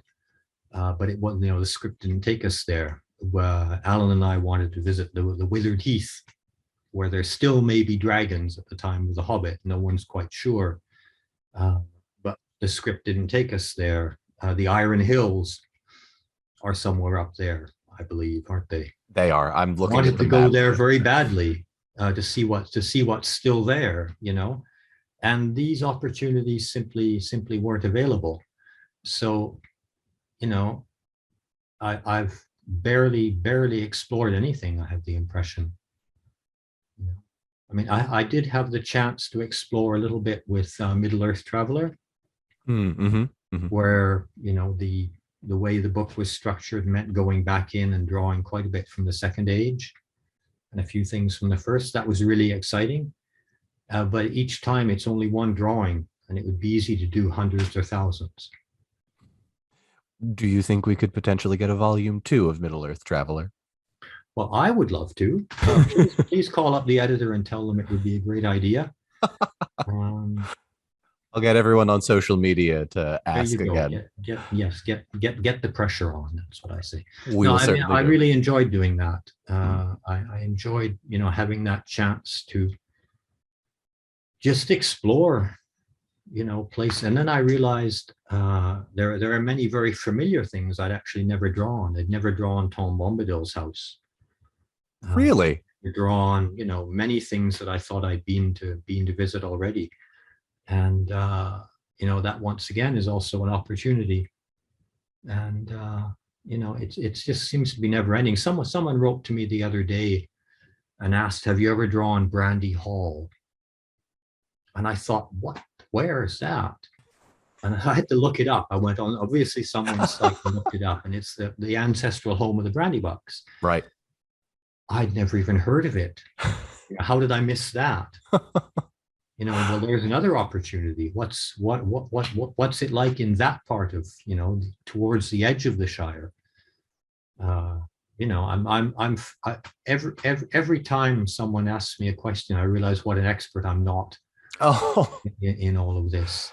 But it wasn't, the script didn't take us there. Alan and I wanted to visit the Withered Heath, where there still may be dragons at the time of The Hobbit. No one's quite sure. But the script didn't take us there. The Iron Hills are somewhere up there, I believe, aren't they? They are. I'm looking wanted at the to go map. there very badly to see what's still there, and these opportunities simply weren't available. So, I've barely explored anything. I have the impression. I mean, I did have the chance to explore a little bit with Middle Earth Traveler, Mm-hmm. Mm-hmm. where the way the book was structured meant going back in and drawing quite a bit from the Second Age and a few things from the first. That was really exciting. But each time it's only one drawing, and it would be easy to do hundreds or thousands. Do you think we could potentially get a volume 2 of Middle Earth Traveler? Well, I would love to. Please call up the editor and tell them it would be a great idea. I'll get everyone on social media to ask again. Get the pressure on. That's what I say. We will certainly I do. really enjoyed doing that. I enjoyed, having that chance to just explore, place. And then I realized there are many very familiar things I'd actually never drawn. I'd never drawn Tom Bombadil's house. Really? Drawn, many things that I thought I'd been to visit already. And that once again is also an opportunity. And it just seems to be never ending. Someone wrote to me the other day and asked, have you ever drawn Brandy Hall? And I thought, what? Where is that? And I had to look it up. I went on, obviously someone's site and looked it up, and it's the ancestral home of the Brandybucks. Right. I'd never even heard of it. How did I miss that? Well, there's another opportunity. What's it like in that part of, towards the edge of the Shire? Every time someone asks me a question, I realize what an expert I'm not in all of this.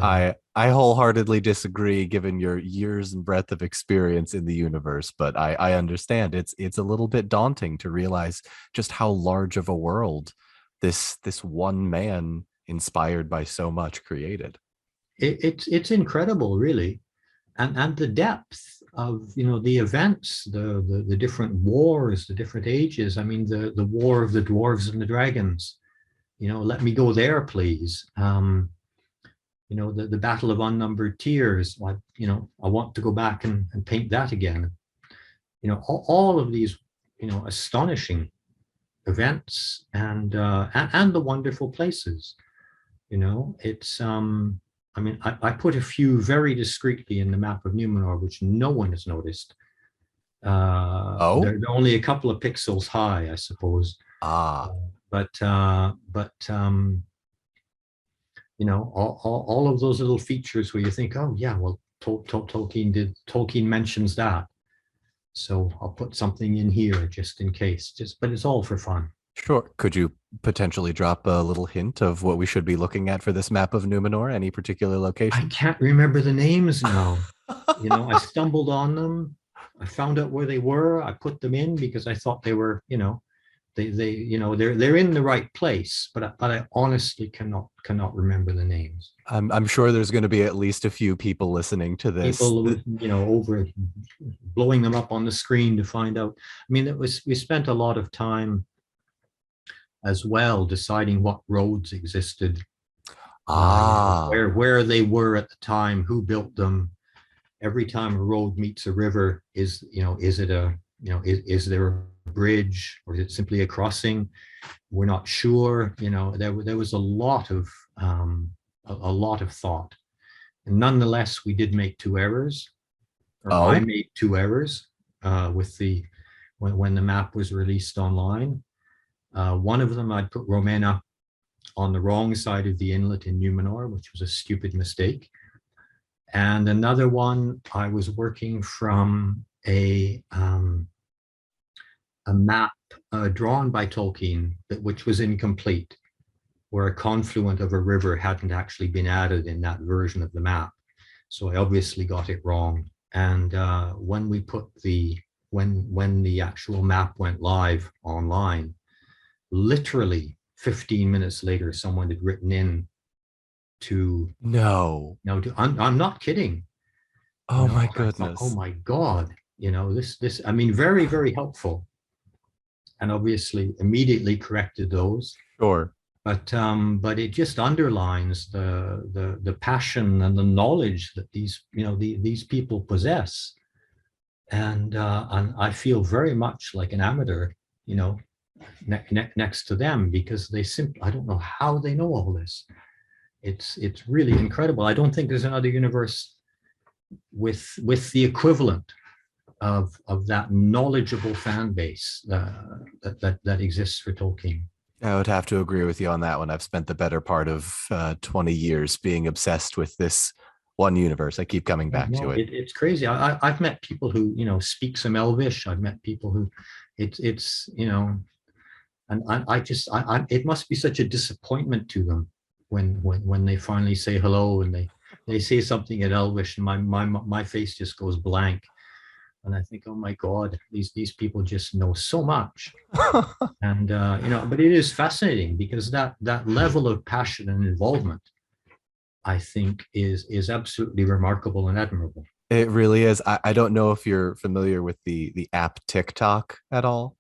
I wholeheartedly disagree, given your years and breadth of experience in the universe, but I understand it's a little bit daunting to realize just how large of a world this one man inspired by so much created. It's incredible, really, and the depth of the events, the different wars, the different ages. I mean, the war of the dwarves and the dragons. Let me go there, please. The battle of unnumbered tears. I want to go back and paint that again. All of these, astonishing events and the wonderful places. It's I mean, I put a few very discreetly in the map of Numenor, which no one has noticed. Oh, They're only a couple of pixels high, I suppose. ah, But all of those little features where you think, oh yeah, well, Tolkien mentions that, so I'll put something in here just in case. But it's all for fun. sure. Could you potentially drop a little hint of what we should be looking at for this map of Numenor? Any particular I locations? can't remember the names now. I stumbled on them. I found out where they were. I put them in because I thought they were, they're in the right place, but I honestly cannot remember the names. I'm sure there's going to be at least a few people listening to this. People, over blowing them up on the screen to find out. I mean, we spent a lot of time as well deciding what roads existed, Ah, where they were at the time, who built them. Every time a road meets a river, is it a, is there a bridge, or is it simply a crossing? We're not sure. There was a lot of thought. And nonetheless, we did make two errors, or I oh, made two errors with when the map was released online. One of them, I'd put Romena on the wrong side of the inlet in Numenor, which was a stupid mistake. And another one, I was working from a map drawn by Tolkien, which was incomplete, where a confluent of a river hadn't actually been added in that version of the map. So I obviously got it wrong. And when we put when the actual map went live online, literally 15 minutes later, someone had written in to, no. I'm not kidding. Oh my I thought, oh goodness. my God, I mean, very, very helpful. And obviously immediately corrected those. Sure. But it just underlines the passion and the knowledge that these people possess. And I feel very much like an amateur, next to them, because I don't know how they know all this. It's really incredible. I don't think there's another universe with the equivalent of that knowledgeable fan base that exists for Tolkien. I would have to agree with you on that one. I've spent the better part of 20 years being obsessed with this one universe. I keep coming back No, to it. it's crazy. I've met people who speak some Elvish. I've met people who it's and it must be such a disappointment to them when they finally say hello and they say something in Elvish, and my face just goes blank, and I think, oh my God, these people just know so much. And but it is fascinating because that level of passion and involvement, I think, is absolutely remarkable and admirable. It really is. I don't know if you're familiar with the app TikTok at all.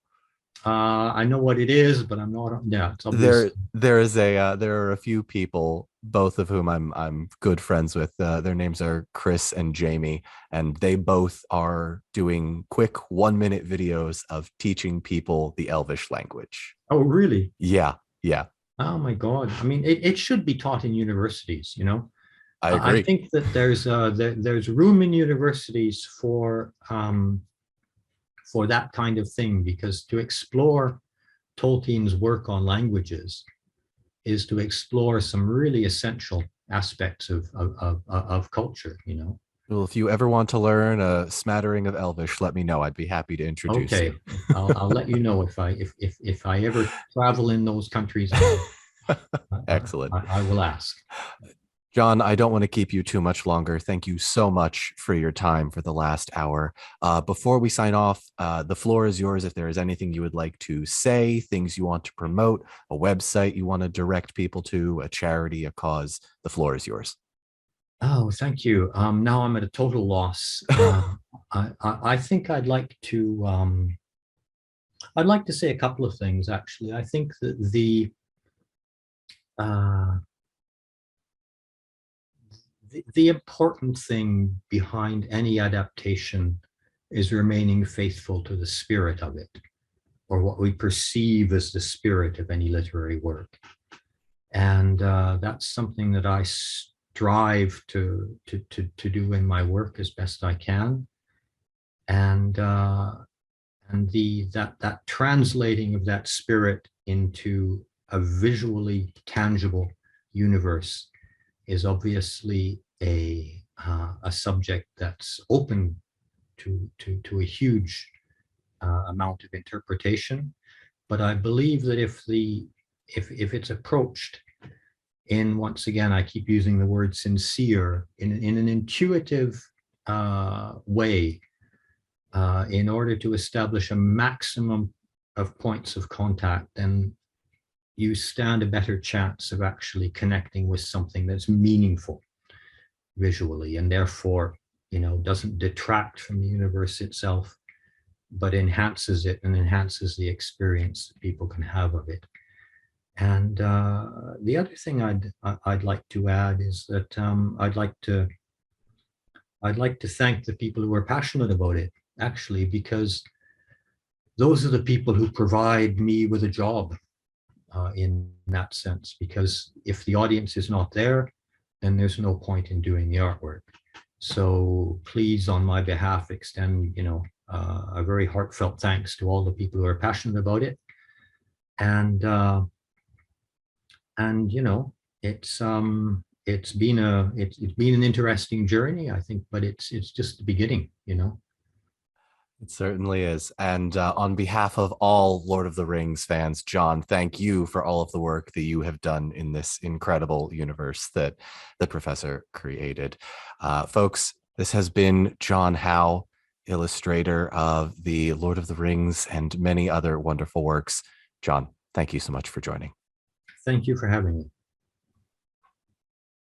I know what it is, but I'm not. Yeah, it's obvious. There are a few people, both of whom I'm good friends with. Their names are Chris and Jamie, and they both are doing quick 1 minute videos of teaching people the Elvish language. Oh, really? Yeah, yeah, Oh my God. I mean, it should be taught in universities, I I agree. think that there's room in universities for that kind of thing, because to explore Tolkien's work on languages is to explore some really essential aspects of culture. Well, if you ever want to learn a smattering of Elvish, let me know. I'd be happy to introduce you. Okay, I'll let you know if I ever travel in those countries again. Excellent. I will ask. John, I don't want to keep you too much longer. Thank you so much for your time for the last hour. Before we sign off, the floor is yours. If there is anything you would like to say, things you want to promote, a website you want to direct people to, a charity, a cause, the floor is yours. Oh, thank you. Now I'm at a total loss. I think I'd like to say a couple of things, actually. I think that uh, the important thing behind any adaptation is remaining faithful to the spirit of it, or what we perceive as the spirit of any literary work. And that's something that I strive to do in my work as best I can. And that translating of that spirit into a visually tangible universe is obviously a subject that's open to a huge amount of interpretation. But I believe that if it's approached in, once again, I keep using the word sincere, in an intuitive way, in order to establish a maximum of points of contact, then you stand a better chance of actually connecting with something that's meaningful visually, and therefore, doesn't detract from the universe itself, but enhances it and enhances the experience that people can have of it. And the other thing I'd like to add is that I'd like to thank the people who are passionate about it, actually, because those are the people who provide me with a job, in that sense. Because if the audience is not there, then there's no point in doing the artwork. So please, on my behalf, extend a very heartfelt thanks to all the people who are passionate about it. And it's been an interesting journey, I think, but it's just the beginning. It certainly is. And on behalf of all Lord of the Rings fans, John, thank you for all of the work that you have done in this incredible universe that the professor created. Folks, this has been John Howe, illustrator of the Lord of the Rings and many other wonderful works. John, thank you so much for joining. Thank you for having me.